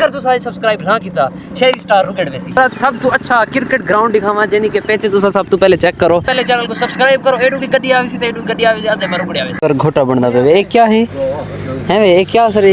अगर तुसा सब्सक्राइब ना किया शहरी स्टार रुकेट वैसी सब तो अच्छा क्रिकेट ग्राउंड दिखावा जेनी के पैसे तुसा सब तो पहले चेक करो, पहले चैनल को सब्सक्राइब करो। एडू की गड्डी आवी सी ते एडू गड्डी आवी आधे मर पड़या पर घोटा बनदा पे ये क्या है वे ये क्या सर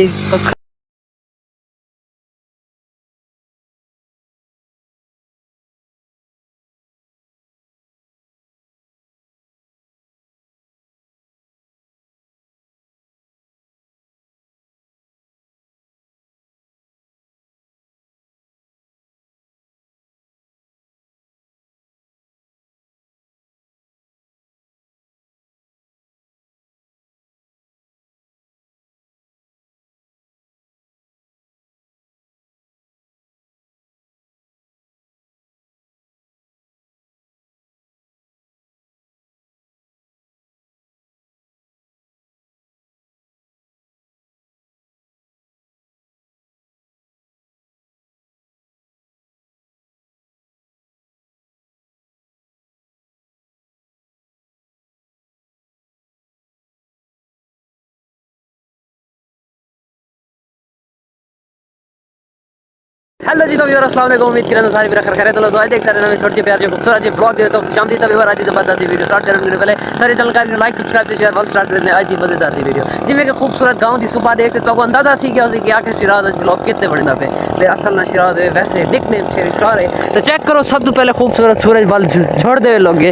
हेलो जी तो व्यूअर अस्सलाम वालेकुम। उम्मीद करता हूं सारे मेरा खैर तो दुआ देख सारे नवे छोटे से प्यार जो खूबसूरत जी ब्लॉग दे तो शाम दी तब व्यूअर आज जबरदस्त वीडियो स्टार्ट करने से पहले सारे जानकारी like subscribe share one start करने आज दी मजेदार सी वीडियो जिमें के खूबसूरत गांव दी सुबह देखते तो अंदाजा थी कि आखिर शिराज ब्लॉग कितने बढ़िया पे असल ना शिराज है वैसे दिखने शेर स्टार है। तो चेक करो सब तो पहले खूबसूरत सूरज बल छोड़ दे लोग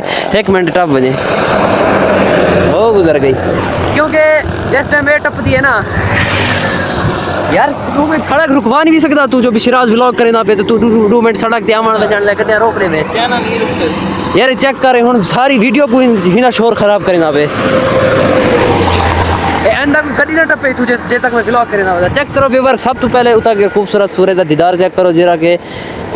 1 मिनट टप बजे वो गुजर गई क्योंकि जिस टाइम ये टप दी है ना यार 2 मिनट सड़क रुकवा नहीं भी सकता तू जो भी शिराज व्लॉग करे ना पे तो तू 2 मिनट सड़क ते आवन वजन लेके रोक रहे में क्या ना नहीं रुकते यार चेक करे हुन सारी वीडियो को हिना शोर खराब करे ना पे एंड तक गड्डी ना टपे तू जे तक मैं व्लॉग करे ना चेक करो व्यूअर सब तो पहले उता के खूबसूरत सूरज दा दीदार चेक करो जरा के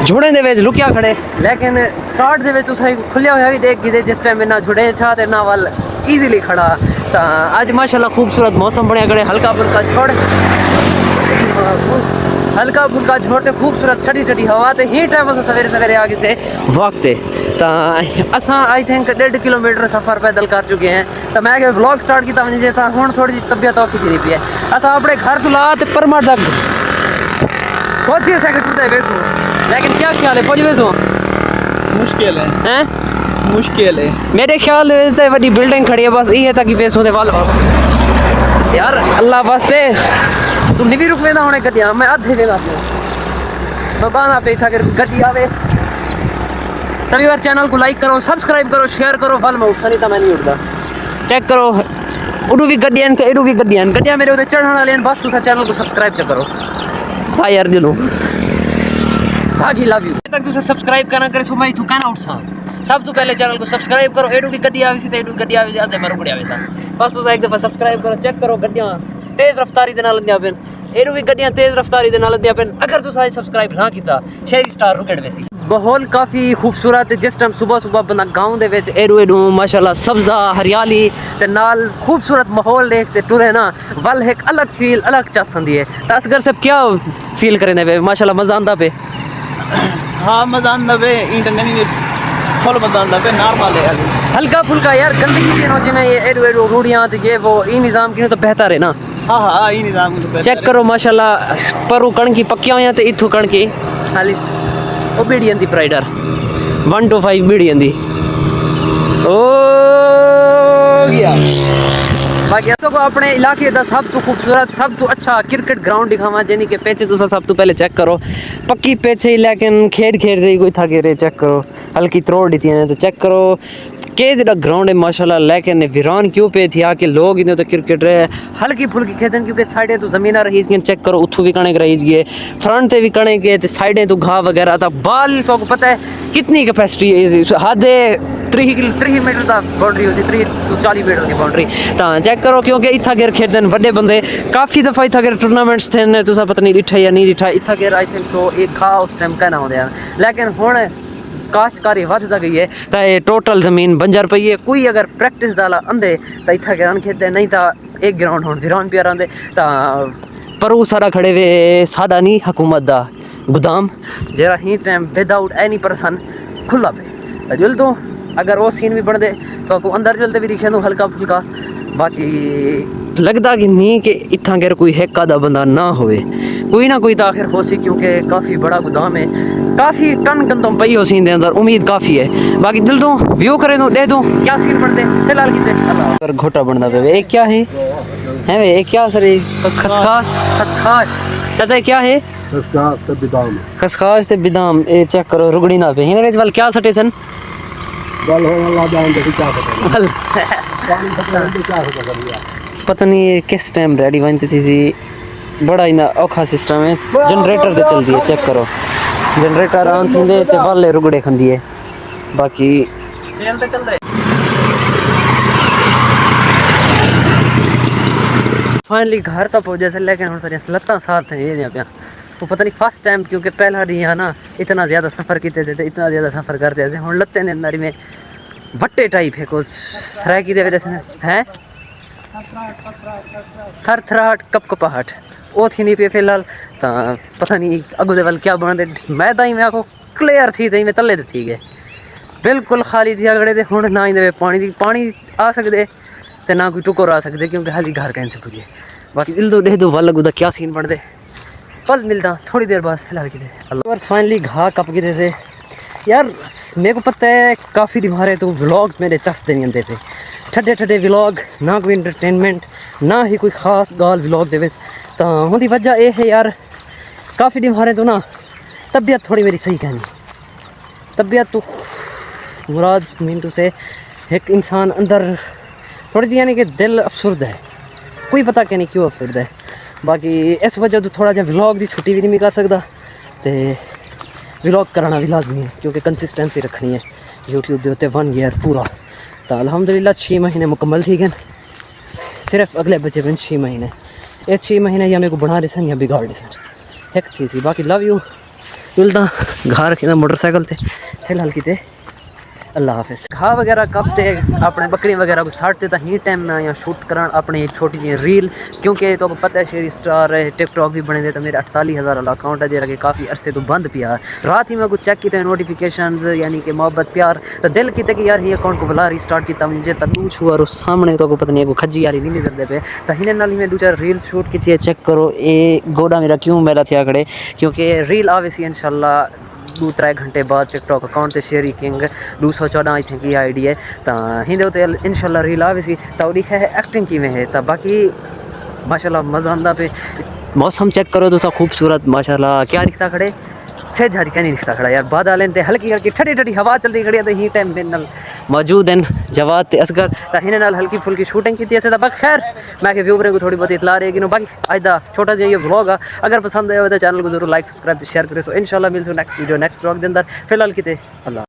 झुड़े दे विच लुकिया खड़े लेकिन स्टार्ट दे विच तुसा खुलिया होया भी देख गिदे जिस टाइम ना झुड़े छा ते ना वाल इजीली खड़ा ता आज माशाल्लाह खूबसूरत मौसम बनया गड़े हल्का फुल्का छोड़ हल्का फुल्का छोटे खूबसूरत छड़ी छड़ी हवा ते ही टाइम से सवेरे सवेरे आगे से वक्त असा आई थिंक 1.5 किलोमीटर सफ़र पैदल कर चुके हैं। तो मैं व्लॉग स्टार्ट किया मुझे था हूँ थोड़ी जी तबीयत और खिंची पी है असा अपने घर तो ला परमट तक सोचिए सेकंड बेसो लेकिन क्या ख्याल है पहुँच बेसो मुश्किल है हैं मुश्किल है मेरे ख्याल से बड़ी बिल्डिंग खड़ी है बस ये तक बेसो दे वाल यार अल्लाह वास्ते तू नहीं भी रुक वेंदा होने गड्डियां मैं आधे वेंदा मैं बाना पे था अगर गड्डी आवे तभी बार चैनल को लाइक करो सब्सक्राइब करो शेयर करो फल मैं उठसा नहीं था मैं नहीं उठता चेक करो उडू भी गड्डियां ते एडू भी गड्डियां मेरे उते चढ़न वाले बस तुसा चैनल को सब्सक्राइब करो भाई यार दिलो भागी लव यू तक तुसा सब्सक्राइब करना करे सो मैं तू कहना उठसा सब तो पहले चैनल को सब्सक्राइब करो एडू की गड्डी आवी सी ते एडू गड्डी आवी आधे मर पड़या वैसा बस तुसा एक दफा सब्सक्राइब करो चेक करो गड्डियां तेज रफ्तारी दे नाल लंदियां पेन एडू भी गड्डियां तेज रफ्तारी दे नाल लंदियां पेन अगर तुसा सब्सक्राइब ना किया शहरी स्टार रुकेट वैसी माहौल काफ़ी खूबसूरत जिस टाइम सुबह सुबह बंदा गाँव दे विच एडू एडू माशाल्लाह सब्जा हरियाली ते नाल खूबसूरत माहौल देखते टुरे ना वल एक अलग फील अलग चस आंदी है। तो असगर सब क्या फील करें पे माशाल्लाह मजा आंदा पे हाँ मजा आंदा पे नहीं फुल मजा आंदा पे नॉर्मल है हल्का फुल्का यार गंदगी भी हो जिमें ये एडू एडू रूड़ियाँ तो ये वो ई निज़ाम की तो बेहतर है ना। हाँ हाँ ई निज़ाम की तो बेहतर चेक करो माशाल्लाह परू कणकी पक्कियां हुई ते इथों कणकी खाली ओ बीड़ी आंदी प्राइडर 1 to 5 बीड़ी आंदी ओ गया बाकी तो को अपने इलाके का सब तो खूबसूरत सब तो अच्छा क्रिकेट ग्राउंड दिखावा जेनी के पैसे तुसा सब तो पहले चेक करो पक्की पैसे लेकिन खेड दे कोई था रे चेक करो हल्की त्रोड़ दी तो चेक करो के जो ग्राउंड है माशाल्लाह लेकिन वीरान क्यों पे थी आके लोग इन्हें तो क्रिकेट रहे हल्की फुल्की खेदन क्योंकि साइडें तो ज़मीन रही चेक करो उथू भी कणक रही गए फ्रंट से भी कणक गए साइडें तो घाह वगैरह था बाल तो पता है कितनी कैपेसिटी है हद 3 मीटर का बाउंड्री हो 40 मीटर की बाउंड्री तो चेक करो क्योंकि इतना गिर खेदन बड़े बंदे काफ़ी दफ़ा इतना गिर टूर्नामेंट्स थे तुसा पता नहीं डिठा या नहीं डिठा इतना गिर आई थिंक सो एक घाह उस टाइम कहना होंगे लेकिन हुण काश्तकारी वधदा गई है तो ये टोटल ज़मीन बंजर पई है कोई अगर प्रैक्टिस दाला आंदे तो इतना गिरान खेदे नहीं तो एक ग्राउंड हुण वीरान प्यार आंदे तो परू सारा खड़े वे सादा नहीं हुकूमत दा गोदाम जरा ही टाइम विदाउट एनी पर्सन खुला पे जुल तो अगर वो सीन भी बन दे तो अंदर जलते भी दिखे दो हल्का फुल्का बाकी लगता कि नहीं कि इतना गिर कोई हेका दा बंदा ना होवे कोई ना कोई तो आखिर हो सी, क्योंकि काफ़ी बड़ा गोदाम है, काफ़ी टन गंदम पई हो सी अंदर, उम्मीद काफ़ी है। बाकी दिल दो व्यू करे दो, दे दो क्या सीन बनते फिलहाल कितने अल्लाह घोटा बनता पे। एक क्या है वे, एक क्या सर, खसखास खसखास चाचा ये क्या है? खसखास ते बिदाम। ए चेक करो रुगड़ी ना पे हिने वाल क्या सटे सन पता नहीं ये किस टाइम रेडी बनती थी। बड़ा ही ना औखा सिस्टम है। जनरेटर ते चलती है, चेक करो जनरेटर आन थी ते वाले रुगड़े खंदी है। बाकी तेल तो चल रहे। फाइनली घर तक पहुंचे से, लेकिन हम सारी लत्ता साथ हैं ये पे। वो पता नहीं फर्स्ट टाइम, क्योंकि पहला नहीं है ना इतना ज़्यादा सफ़र किए थे, इतना ज़्यादा सफ़र करते थे। हम लत्ते ने अंदर में भट्टे टाइप है कुछ सराय की वजह से हैं, थर थराहट कपकपाहट वो थी नहीं पे फिलहाल। तो पता नहीं अगू दे वाल क्या बनते। मैं ताई मैं आखो क्लियर थी तई मैं तले तो थी गए, बिल्कुल खाली थी अगड़े थे। हूँ ना ही पानी आ सकते तो ना कोई टुकर आ सकते, क्योंकि हाली घर कहीं से पूरी। बाकी दिल दो दे दो वाल लगू क्या सीन बनते पल मिलता थोड़ी देर बाद फिलहाल की और फाइनली घा कप गिरे से यार। मेरे को पता है काफ़ी दिन हमारे तो व्लॉग्स मेरे चसते नहीं आते थे, ठड्डे ठड्डे व्लॉग, ना कोई इंटरटेनमेंट ना ही कोई खास गाल व्लॉग दे। तो उनकी वजह यह है यार, काफ़ी दिन हमारे तो ना तबीयत थोड़ी मेरी सही कहनी, तबीयत तो मुराद मीनू से एक इंसान अंदर थोड़ी जी यानी कि दिल अफसुर्द है, कोई पता क्या नहीं क्यों अफसुर्द है। बाकी इस वजह तो थोड़ा जहा व्लॉग की छुट्टी भी नहीं मिल सकता, तो व्लॉग कराना भी लाजमी है, क्योंकि कंसिस्टेंसी रखनी है यूट्यूब के उत्ते 1 ईयर पूरा। तो अल्हम्दुलिल्लाह 6 महीने मुकम्मल थी गए, सिर्फ अगले बचे बिन 6 महीने। ये 6 महीने या मेरे को बना रहे सन या बिगाड़ रहे सन, एक थी सी। बाकी लव यू मिलता घर के मोटरसाइकिल ते फिलहाल किते अल्लाह हाफिज़। घा वगैरह कब ते अपने बकरी वगैरह को साटते तो ही टाइम में या शूट करान अपनी छोटी जी रील, क्योंकि तो पता है शेरी स्टार टिकटॉक भी बने थे। तो मेरे 48,000 वाला अकाउंट है जो काफ़ी अरसे तो बंद पिया। रात ही मैं कुछ चेक किया नोटिफिकेशंस यानी कि मोहब्बत प्यार, तो दिल किते कि यार ये अकाउंट को बुला रिस्टार्ट किया मुझे तलू छुआ और सामने तो पता नहीं को खजी यारी नहीं नजर पे। तो हिने नाल ही मैं 2-4 रील शूट की, चेक करो ये गोडा मेरा क्यों मेरा थिया खड़े, क्योंकि रील आवे सी इंशाल्लाह 2-3 घंटे बाद टिकटॉक अकाउंट से शेयर किंग 214 आई थिंक ये आईडी है। तो हिंदे उते इंशाल्लाह रील आवे सी तो लिखा है एक्टिंग की में है। तो बाकी माशाल्लाह मज़ा आंदा पे। मौसम चेक करो तो सब खूबसूरत माशाल्लाह, क्या दिखता खड़े से झाज क्या नहीं दिखता खड़ा यार। बादल लेते हल्की हल्की ठंडी ठंडी हवा चलती खड़ी है। तो ही टाइम दिन नाल मौजूद हैं जवाद ते असगर, तो हिने नाल हल्की फुल्की शूटिंग की थी। बाकी खैर मैं कि व्यूवरें को थोड़ी बहुत इतला रहेगी। बाकी अज का छोटा जिहा व्लॉग आ, अगर पसंद आया तो चैनल को जरूर लाइक सब्सक्राइब शेयर करो। सो इंशाल्लाह मिलसो नेक्स्ट वीडियो नेक्स्ट व्लॉग के अंदर। फिलहाल किते अल्लाह।